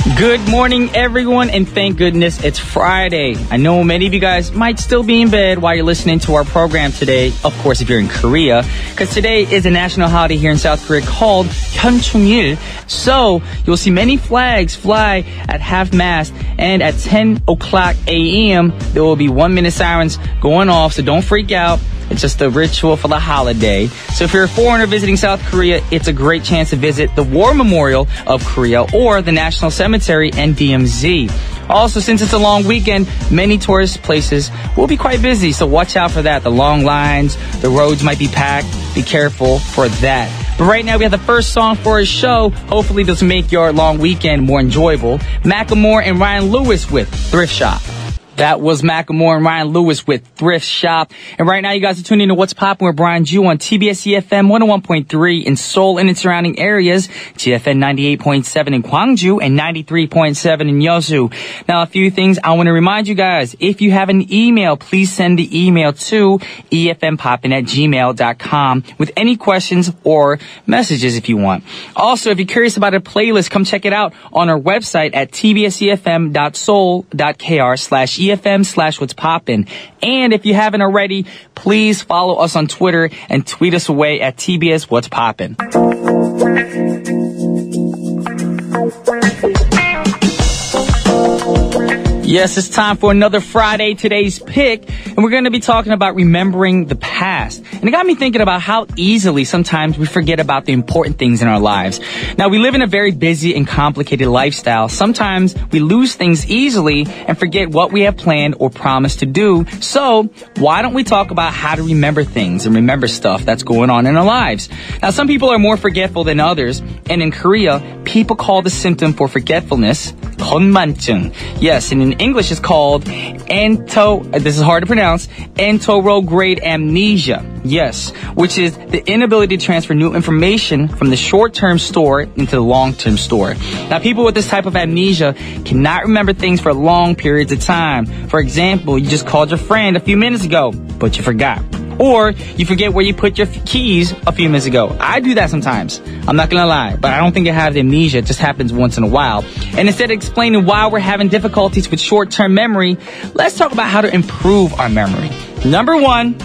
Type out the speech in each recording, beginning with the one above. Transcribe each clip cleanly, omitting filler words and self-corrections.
Good morning, everyone, and thank goodness it's Friday. I know many of you guys might still be in bed while you're listening to our program today, of course, if you're in Korea, because today is a national holiday here in South Korea called 현충일. So, you'll see many flags fly at half-mast, and at 10 o'clock a.m., there will be 1-minute sirens going off, so don't freak out. It's just a ritual for the holiday. So if you're a foreigner visiting South Korea, it's a great chance to visit the War Memorial of Korea or the National Cemetery and DMZ. Also, since it's a long weekend, many tourist places will be quite busy, so watch out for that. The long lines, the roads might be packed. Be careful for that. But right now, we have the first song for our show. Hopefully, this will make your long weekend more enjoyable. Macklemore and Ryan Lewis with Thrift Shop. That was Macklemore and Ryan Lewis with Thrift Shop. And right now, you guys are tuning into What's Poppin' with Brian Ju on TBS EFM 101.3 in Seoul and its surrounding areas, GFN 98.7 in Gwangju, and 93.7 in Yeosu. Now, a few things I want to remind you guys. If you have an email, please send the email to efmpoppin@gmail.com with any questions or messages if you want. Also, if you're curious about a playlist, come check it out on our website at tbsefm.soul.kr/EFM/What's Poppin'. And if you haven't already, please follow us on Twitter and tweet us away at TBS What's Poppin'. Yes, it's time for another Friday, today's pick, and we're going to be talking about remembering the past. And it got me thinking about how easily sometimes we forget about the important things in our lives. Now, we live in a very busy and complicated lifestyle. Sometimes we lose things easily and forget what we have planned or promised to do. So, why don't we talk about how to remember things and remember stuff that's going on in our lives? Now, some people are more forgetful than others, and in Korea, people call the symptom for forgetfulness 건만증. Yes, and in English it's called this is hard to pronounce, anterograde amnesia. Yes, which is the inability to transfer new information from the short-term store into the long-term store. Now, people with this type of amnesia cannot remember things for long periods of time. For example, you just called your friend a few minutes ago, but you forgot. Or you forget where you put your keys a few minutes ago. I do that sometimes. I'm not gonna lie, but I don't think I have amnesia. It just happens once in a while. And instead of explaining why we're having difficulties with short-term memory, let's talk about how to improve our memory. Number 1,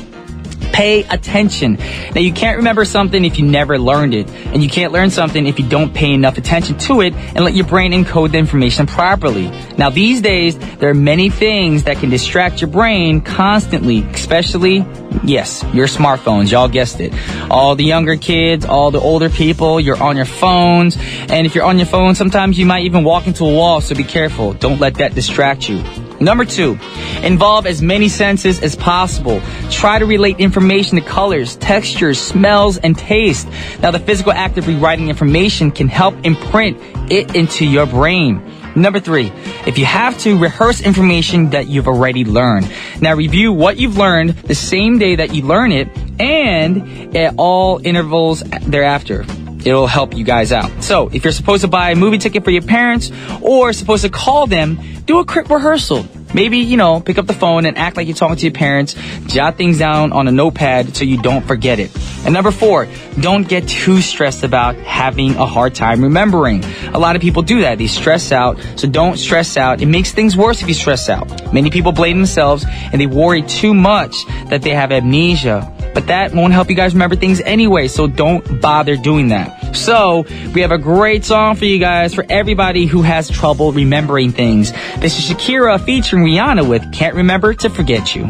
pay attention. Now, you can't remember something if you never learned it. And you can't learn something if you don't pay enough attention to it and let your brain encode the information properly. Now, these days, there are many things that can distract your brain constantly, especially, yes, your smartphones. Y'all guessed it. All the younger kids, all the older people, you're on your phones. And if you're on your phone, sometimes you might even walk into a wall, so be careful. Don't let that distract you. Number 2, involve as many senses as possible. Try to relate information to colors, textures, smells, and taste. Now, the physical act of rewriting information can help imprint it into your brain. Number 3, if you have to, rehearse information that you've already learned. Now, review what you've learned the same day that you learn it and at all intervals thereafter. It'll help you guys out. So, if you're supposed to buy a movie ticket for your parents or supposed to call them, do a quick rehearsal. Maybe, pick up the phone and act like you're talking to your parents. Jot things down on a notepad so you don't forget it. And number 4, don't get too stressed about having a hard time remembering. A lot of people do that. They stress out. So don't stress out. It makes things worse if you stress out. Many people blame themselves and they worry too much that they have amnesia. But that won't help you guys remember things anyway, so don't bother doing that. So, we have a great song for you guys, for everybody who has trouble remembering things. This is Shakira featuring Rihanna with Can't Remember to Forget You.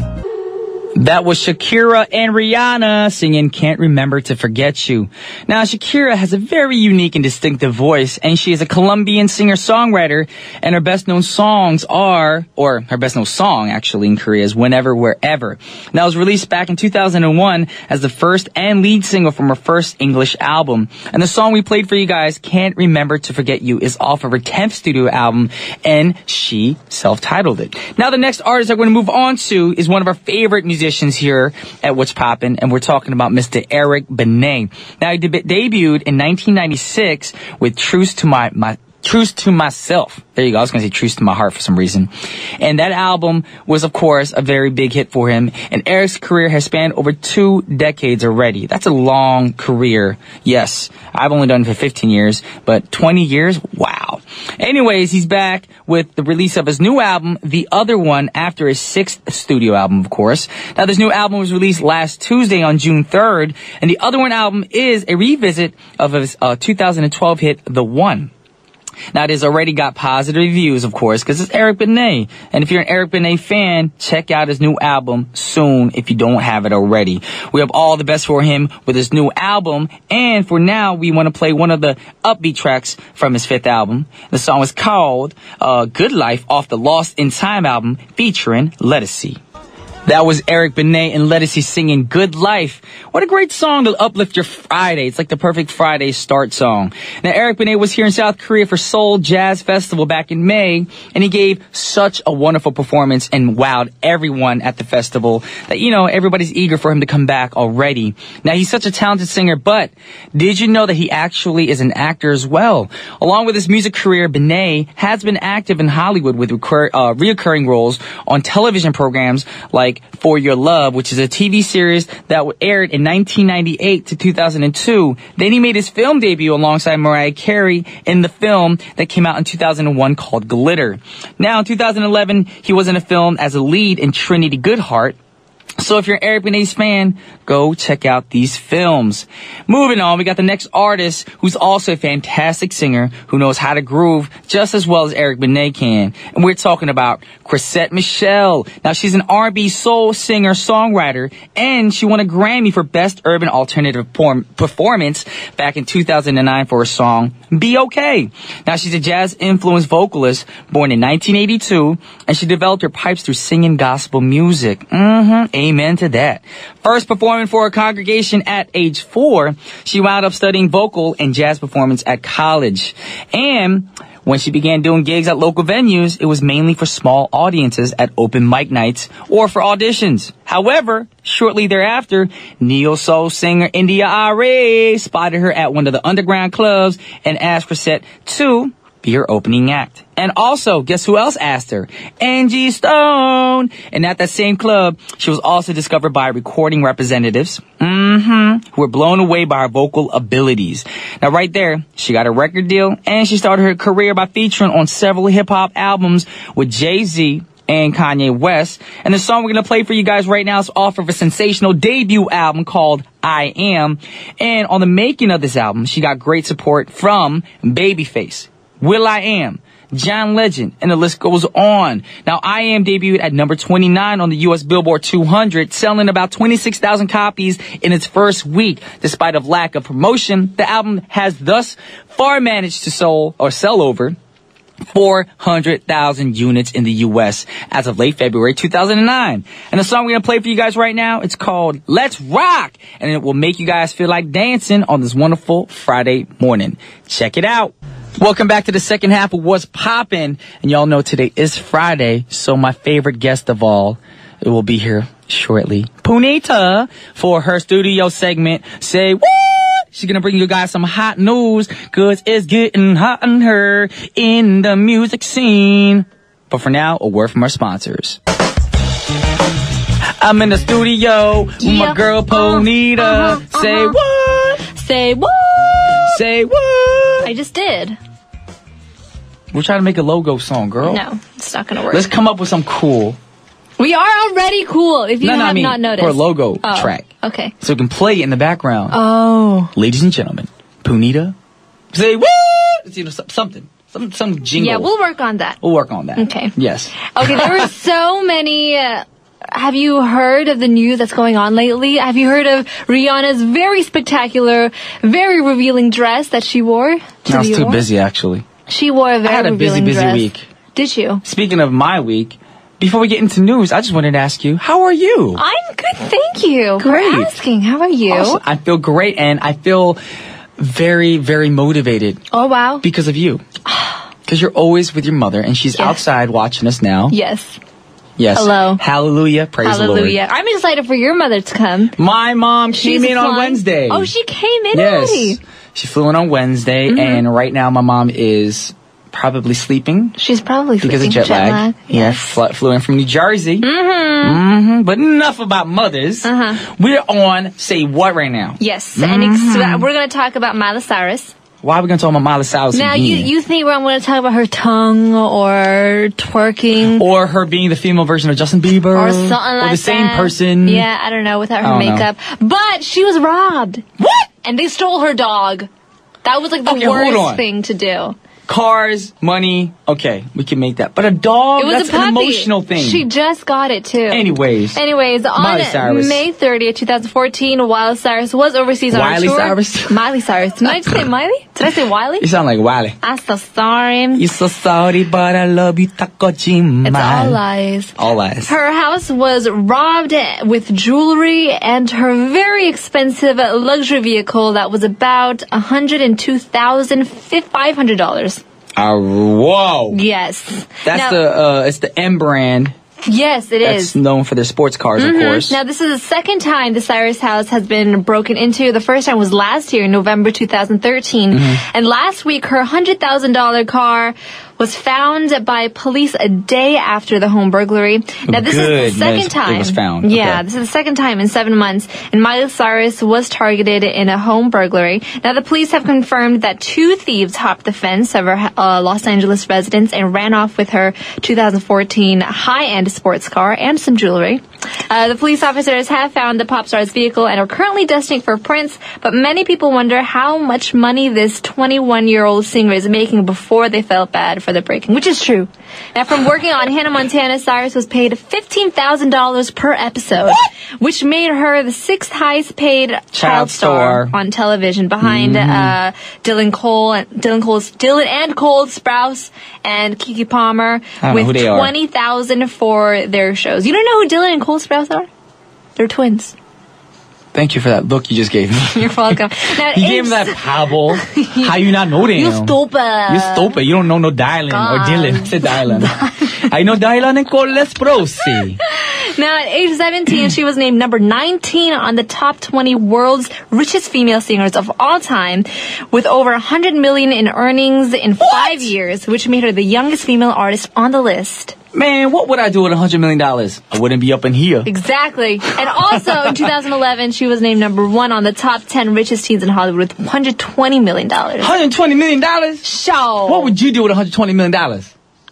That was Shakira and Rihanna singing Can't Remember to Forget You. Now, Shakira has a very unique and distinctive voice, and she is a Colombian singer-songwriter, and her best-known songs are, or her best-known song, actually, in Korea is Whenever, Wherever. Now, it was released back in 2001 as the first and lead single from her first English album. And the song we played for you guys, Can't Remember to Forget You, is off of her 10th studio album, and she self-titled it. Now, the next artist that we're going to move on to is one of our favorite musicians here at What's Poppin', and we're talking about Mr. Eric Benet. Now, he debuted in 1996 with Truce to Myself. There you go. I was going to say Truce to My Heart for some reason. And that album was, of course, a very big hit for him. And Eric's career has spanned over 2 decades already. That's a long career. Yes, I've only done it for 15 years, but 20 years? Wow. Anyways, he's back with the release of his new album, The Other One, after his 6th studio album, of course. Now, this new album was released last Tuesday on June 3rd, and The Other One album is a revisit of his 2012 hit, The One. Now, it has already got positive reviews, of course, because it's Eric Benet. And if you're an Eric Benet fan, check out his new album soon if you don't have it already. We have all the best for him with his new album. And for now, we want to play one of the upbeat tracks from his 5th album. The song is called Good Life off the Lost in Time album featuring Lettucey. That was Eric Benet and Lettucey singing Good Life. What a great song to uplift your Friday. It's like the perfect Friday start song. Now, Eric Benet was here in South Korea for Seoul Jazz Festival back in May, and he gave such a wonderful performance and wowed everyone at the festival that, everybody's eager for him to come back already. Now, he's such a talented singer, but did you know that he actually is an actor as well? Along with his music career, Benet has been active in Hollywood with reoccurring roles on television programs like For Your Love, which is a TV series that aired in 1998 to 2002. Then he made his film debut alongside Mariah Carey in the film that came out in 2001 called Glitter. Now, in 2011, he was in a film as a lead in Trinity Goodheart. So if you're an Eric Benet's fan, go check out these films. Moving on, we got the next artist who's also a fantastic singer who knows how to groove just as well as Eric Benet can. And we're talking about Chrisette Michele. Now, she's an R&B soul singer, songwriter, and she won a Grammy for Best Urban Alternative Performance back in 2009 for her song, Be Okay. Now, she's a jazz-influenced vocalist born in 1982, and she developed her pipes through singing gospel music. Amen to that. First performing for a congregation at age 4, she wound up studying vocal and jazz performance at college. And when she began doing gigs at local venues, it was mainly for small audiences at open mic nights or for auditions. However, shortly thereafter, neo-soul singer India Arie spotted her at one of the underground clubs and asked Chrisette to be her opening act. And also, guess who else asked her? Angie Stone. And at that same club, she was also discovered by recording representatives, who were blown away by her vocal abilities. Now, right there, she got a record deal, and she started her career by featuring on several hip-hop albums with Jay-Z and Kanye West. And the song we're going to play for you guys right now is off of a sensational debut album called I Am. And on the making of this album, she got great support from Babyface, will.i.am, John Legend, and the list goes on. Now, I Am debuted at number 29 on the U.S. Billboard 200, selling about 26,000 copies in its first week. Despite a lack of promotion, the album has thus far managed to sell over 400,000 units in the U.S. as of late February 2009. And the song we're going to play for you guys right now, it's called Let's Rock, and it will make you guys feel like dancing on this wonderful Friday morning. Check it out. Welcome back to the second half of What's Poppin'. And y'all know today is Friday, so my favorite guest of all, it will be here shortly, Punita, for her studio segment, Say What? She's gonna bring you guys some hot news, cause it's getting hot on her in the music scene. But for now, a word from our sponsors. I'm in the studio with my girl Punita. Say what? Say what? Say what? I just did. We're trying to make a logo song, girl. No, it's not gonna work. Let's come up with some cool. We are already cool, if you have not noticed. For a logo track. Okay. So we can play it in the background. Oh. Ladies and gentlemen, Punita, say what? Something. Some jingle. Yeah, we'll work on that. We'll work on that. Okay. Yes. Okay, there were so many... have you heard of the news that's going on lately? Have you heard of Rihanna's very spectacular, very revealing dress that she wore? I was too busy, actually. She wore a very revealing dress. I had a busy week. Did you? Speaking of my week, before we get into news, I just wanted to ask you, how are you? I'm good, thank you. Great. For asking. How are you? Also, I feel great, and I feel very, very motivated. Oh, wow. Because of you. Because you're always with your mother, and she's outside watching us now. Yes. Yes. Hello. Hallelujah. Praise the Lord. Hallelujah. I'm excited for your mother to come. My mom came in on Wednesday. Oh, she came in already? She flew in on Wednesday, and right now my mom is probably sleeping. She's probably sleeping. Because of jet lag. Yes. Yeah, flew in from New Jersey. But enough about mothers. We're on Say What right now. Yes. And we're going to talk about Miley Cyrus. Why are we going to talk about Miley Cyrus Now, again? you think I'm going to talk about her tongue or twerking? Or her being the female version of Justin Bieber. Or something like that. Or the same person. Yeah, I don't know, without her makeup. But she was robbed. What? And they stole her dog. That was like the worst thing to do. Cars, money, okay, we can make that. But a dog, It was that's a puppy. an emotional thing. She just got it too. Anyways, on Cyrus. May 30th, 2014, Miley Cyrus was overseas on a tour. Miley Cyrus. Did I say Miley? Did I say Wiley? You sound like Wiley. I'm so sorry. You're so sorry, but I love you. It's all lies. All lies. Her house was robbed with jewelry and her very expensive luxury vehicle that was about $102,500. Whoa. Yes. That's it's the M brand. Yes, it is. That's known for their sports cars, of course. Now, this is the second time the Cyrus house has been broken into. The first time was last year in November 2013. And last week, her $100,000 car was found by police a day after the home burglary. Now, this is the second time. It was found. Yeah, Okay. this is the second time in 7 months. And Miley Cyrus was targeted in a home burglary. Now, the police have confirmed that 2 thieves hopped the fence of her Los Angeles residence and ran off with her 2014 high-end sports car and some jewelry. The police officers have found the pop star's vehicle and are currently dusting for prints, but many people wonder how much money this 21-year-old singer is making before they felt bad for the breaking, which is true. Now, from working on Hannah Montana, Cyrus was paid $15,000 per episode, which made her the 6th highest paid child star on television, behind Dylan and Cole Sprouse and Keke Palmer, with $20,000 for their shows. You don't know who Dylan and Cole Sprouse are? They're twins. Thank you for that look you just gave me. You're welcome. Now, you gave me that Pablo. How you not know them? You stupid. You stupid. You don't know no Dylan or Dylan. I said Dylan. I know Dylan and Cole Sprouse. Now, at age 17, she was named number 19 on the top 20 world's richest female singers of all time, with over $100 million in earnings in 5 years, which made her the youngest female artist on the list. Man, what would I do with $100 million? I wouldn't be up in here. Exactly. And also, in 2011, she was named number 1 on the top 10 richest teens in Hollywood with $120 million. $120 million? Show. What would you do with $120 million?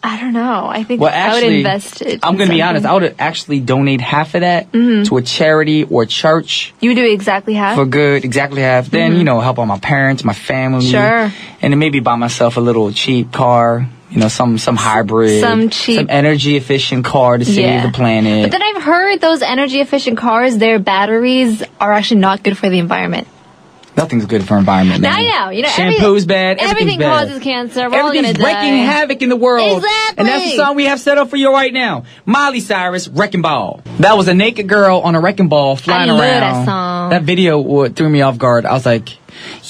I don't know. I think I would invest it. I'm going to be honest. I would actually donate half of that to a charity or church. You would do exactly half? For good, exactly half. Then, help out my parents, my family. Sure. And then maybe buy myself a little cheap car. Some hybrid. Some energy efficient car to save the planet. But then I've heard those energy efficient cars, their batteries are actually not good for the environment. Nothing's good for environment now. I know. Shampoo's bad. Everything causes cancer. We're all gonna die. Wrecking havoc in the world. Exactly. And that's the song we have set up for you right now. Miley Cyrus, Wrecking Ball. That was a naked girl on a wrecking ball flying around. I love that song. That video threw me off guard. I was like,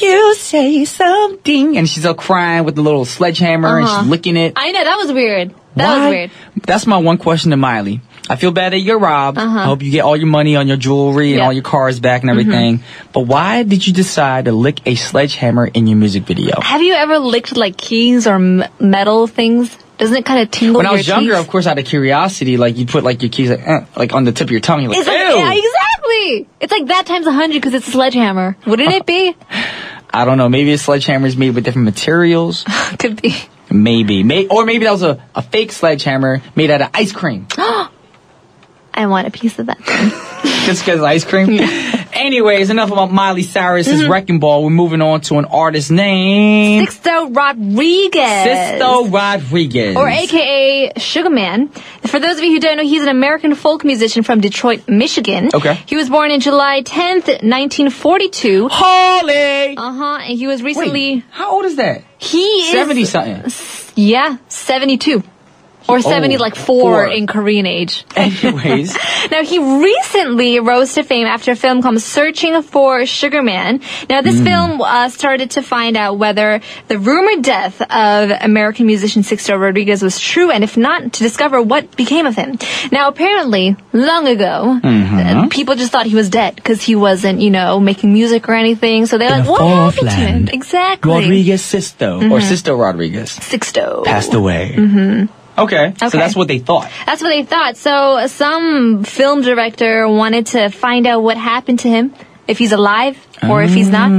you say something. And she's all crying with the little sledgehammer and she's licking it. I know. That was weird. That was weird. That's my one question to Miley. I feel bad that you're robbed. I hope you get all your money on your jewelry and all your cars back and everything. But why did you decide to lick a sledgehammer in your music video? Have you ever licked like keys or metal things? Doesn't it kind of tingle When your I was younger, teeth? of course, out of curiosity, like you put like your keys like on the tip of your tongue. You're like, ew! Yeah, exactly. It's like that times 100 because it's a sledgehammer. Wouldn't it be? I don't know. Maybe a sledgehammer is made with different materials. Could be. Maybe. Or maybe that was a fake sledgehammer made out of ice cream. I want a piece of that thing. Just because of ice cream? Yeah. Anyways, enough about Miley Cyrus's Wrecking Ball. We're moving on to an artist named Sixto Rodriguez. Or a.k.a. Sugar Man. For those of you who don't know, he's an American folk musician from Detroit, Michigan. Okay. He was born in July 10th, 1942. Holy! And he was recently... Wait, how old is that? He is... 70-something. Yeah, 72. Or 70, like 4 in Korean age. Anyways. Now, he recently rose to fame after a film called Searching for Sugar Man. Now, this film started to find out whether the rumored death of American musician Sixto Rodriguez was true, and if not, to discover what became of him. Now, apparently, long ago, people just thought he was dead because he wasn't, making music or anything. So they're like, what happened to him? Exactly. Rodriguez Sisto, or Sisto Rodriguez. Sixto. Passed away. Okay, so that's what they thought. That's what they thought. So some film director wanted to find out what happened to him, if he's alive or if he's not.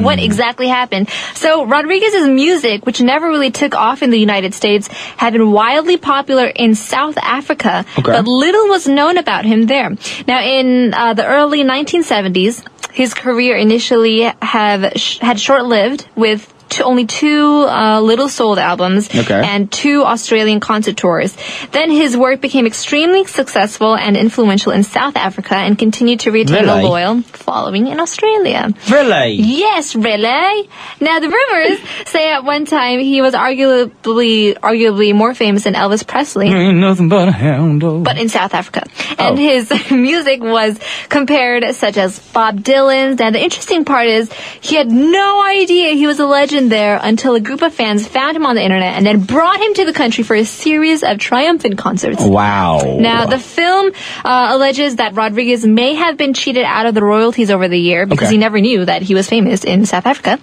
What exactly happened. So Rodriguez's music, which never really took off in the United States, had been wildly popular in South Africa, but little was known about him there. Now, in the early 1970s, his career initially had short-lived with only two Little Soul albums and 2 Australian concert tours. Then his work became extremely successful and influential in South Africa and continued to retain a loyal following in Australia. Really? Yes, really. Now, the rumors say at one time he was arguably more famous than Elvis Presley. Ain't nothing but a hound dog. But in South Africa. And his music was compared such as Bob Dylan's. And the interesting part is he had no idea he was a legend there until a group of fans found him on the internet and then brought him to the country for a series of triumphant concerts. Wow. Now, the film alleges that Rodriguez may have been cheated out of the royalties over the year because he never knew that he was famous in South Africa.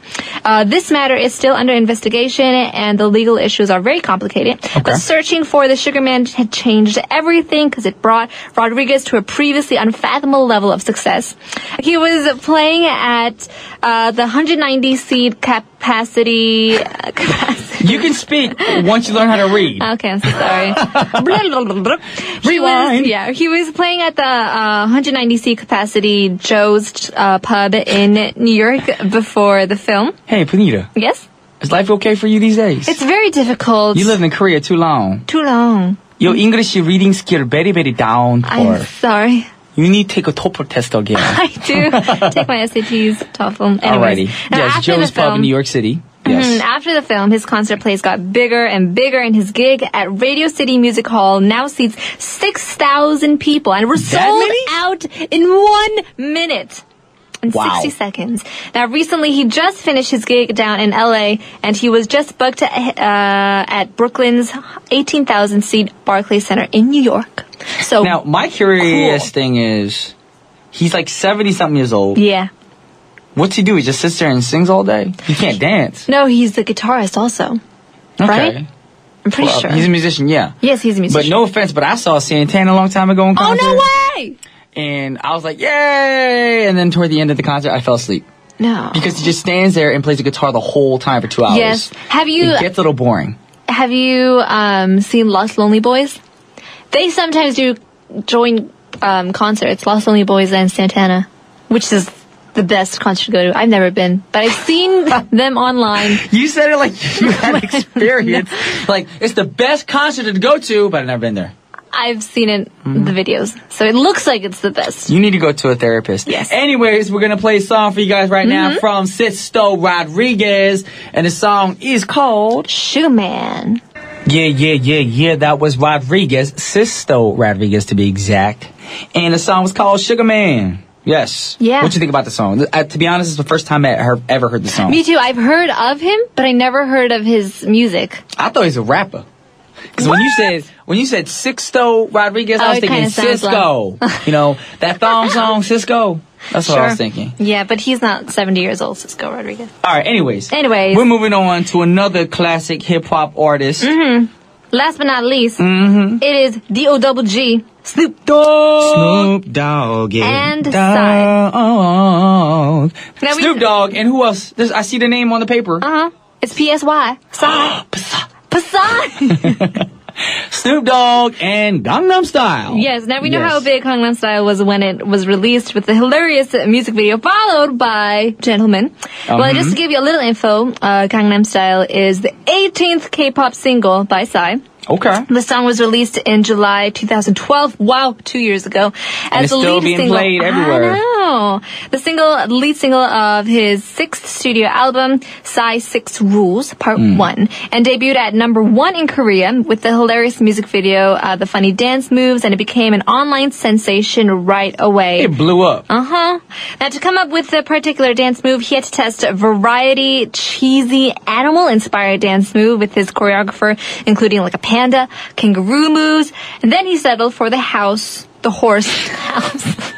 This matter is still under investigation and the legal issues are very complicated. But searching for the Sugar Man had changed everything because it brought Rodriguez to a previously unfathomable level of success. He was playing at the 190-seat capacity. You can speak once you learn how to read. Okay, I'm so sorry. Rewind. He was playing at the 190-seat capacity Joe's pub in New York before the film. Hey, Panita. Yes? Is life okay for you these days? It's very difficult. You lived in Korea too long. Too long. Your English reading skill very, very down. I'm sorry. You need to take a TOEFL test again. I do. Take my SATs, TOEFL. Alrighty. Now, yes, Joe's Pub in New York City. Yes. After the film, his concert plays got bigger and bigger, and his gig at Radio City Music Hall now seats 6,000 people, and we're sold out in 1 minute. In 60 seconds. Now, recently, he just finished his gig down in L.A., and he was just booked at Brooklyn's 18,000-seat Barclays Center in New York. So now, my curious thing is, he's like 70-something years old. Yeah. What's he do? He just sits there and sings all day? He can't dance. No, he's the guitarist also. Okay. Right? I'm pretty sure. He's a musician, yeah. Yes, he's a musician. But no offense, but I saw Santana a long time ago in concert. Oh, no way! And I was like, yay! And then toward the end of the concert, I fell asleep. No. Because he just stands there and plays the guitar the whole time for 2 hours. Yes. It gets a little boring. Have you seen Lost Lonely Boys? They sometimes do joint concerts, Lost Lonely Boys and Santana, which is the best concert to go to. I've never been, but I've seen them online. You said it like you had experience. Like, it's the best concert to go to, but I've never been there. I've seen it, the videos. So it looks like it's the best. You need to go to a therapist. Yes. Anyways, we're going to play a song for you guys right now from Sisto Rodriguez. And the song is called Sugar Man. Yeah. That was Rodriguez. Sisto Rodriguez, to be exact. And the song was called Sugar Man. Yes. Yeah. What you think about the song? To be honest, it's the first time I ever heard the song. Me too. I've heard of him, but I never heard of his music. I thought he was a rapper. Because when you said Sixto Rodriguez, I was thinking Cisco. Like... You know, that thong song, Cisco. That's what I was thinking. Yeah, but he's not 70 years old, Cisco Rodriguez. All right, anyways. We're moving on to another classic hip-hop artist. Last but not least, it is D.O.G. Snoop Dogg. Snoop Dogg. And Psy. Snoop Dogg. And who else? I see the name on the paper. It's P.S.Y. Psy. Psy. Snoop Dogg and Gangnam Style. Yes, now we know how big Gangnam Style was when it was released with the hilarious music video followed by Gentleman. Well, just to give you a little info, Gangnam Style is the 18th K-pop single by Psy. Okay. The song was released in July 2012. Wow, 2 years ago. And it's still being played everywhere. I know. The lead single of his 6th studio album, Psy 6 Rules, Part 1, and debuted at #1 in Korea with the hilarious music video, the funny dance moves, and it became an online sensation right away. It blew up. Now, to come up with the particular dance move, he had to test a variety, cheesy, animal-inspired dance move with his choreographer, including like a panda, kangaroo moves, and then he settled for the horse house.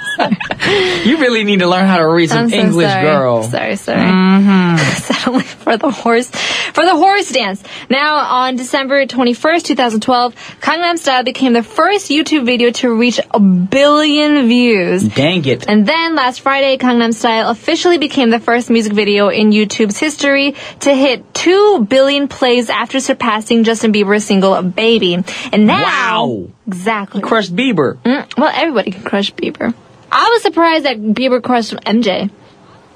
You really need to learn how to read some English, sorry. girl. Sorry. Mm-hmm. Settling for the horse dance. Now, on December 21st, 2012, Gangnam Style became the first YouTube video to reach 1 billion views. Dang it. And then last Friday, Gangnam Style officially became the first music video in YouTube's history to hit 2 billion plays after surpassing Justin Bieber's single Baby. And now... Wow. Exactly. He crushed Bieber. Well, everybody can crush Bieber. I was surprised that Bieber crushed MJ.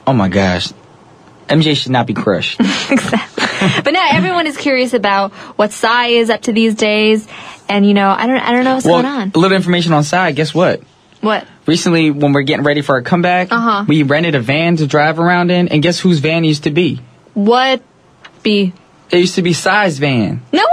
Oh my gosh. MJ should not be crushed. Exactly. But now everyone is curious about what Psy is up to these days. And, you know, I don't know what's going on. A little information on Psy. Guess what? What? Recently, when we're getting ready for our comeback, we rented a van to drive around in. And guess whose van used to be? What? It used to be Psy's van. No way!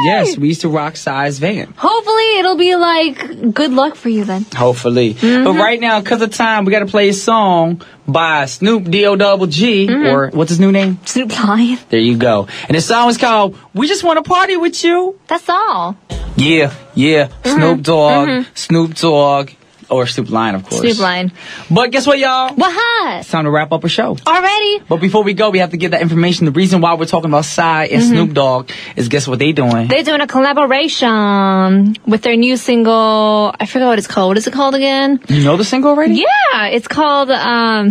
Yes, we used to rock Psy's van. Hopefully it'll be like good luck for you then. Hopefully. But right now, because of time, we got to play a song by Snoop D-O-double-G, or what's his new name? Snoop Lion. There you go. And the song is called We Just Want to Party With You. That's all. Yeah. Snoop Dogg, or Snoop Lion, of course. Snoop Lion. But guess what, y'all? What? It's time to wrap up a show. Already? But before we go, we have to get that information. The reason why we're talking about Psy and Snoop Dogg is guess what they doing? They're doing a collaboration with their new single. I forgot what it's called. What is it called again? You know the single already? Yeah, it's called, I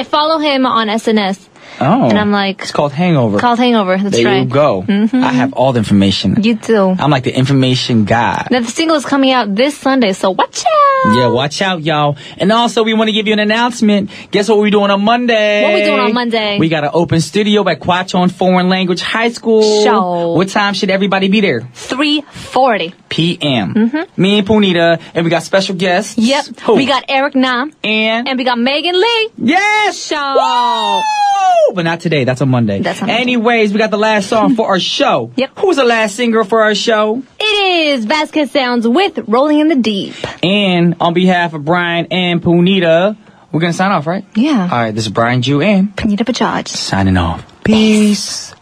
follow him on SNS. Oh. And I'm like... It's called Hangover. That's right. There you go. I have all the information. You do. I'm like the information guy. Now, the single is coming out this Sunday, so watch out. Yeah, watch out, y'all. And also, we want to give you an announcement. Guess what we're doing on Monday? What we doing on Monday? We got an open studio at Quachon Foreign Language High School. Show. What time should everybody be there? 3:40 p.m. Me and Punita, and we got special guests. Yep. Who? We got Eric Nam. And we got Megan Lee. Yes! Show. Woo! But not today. That's on Monday. That's on Monday. Anyways, we got the last song for our show. Yep. Who's the last singer for our show? It is Vasquez Sounds with Rolling in the Deep. And on behalf of Brian and Punita, we're going to sign off, right? Yeah. All right, this is Brian Jew and Punita Bajaj. signing off. Peace.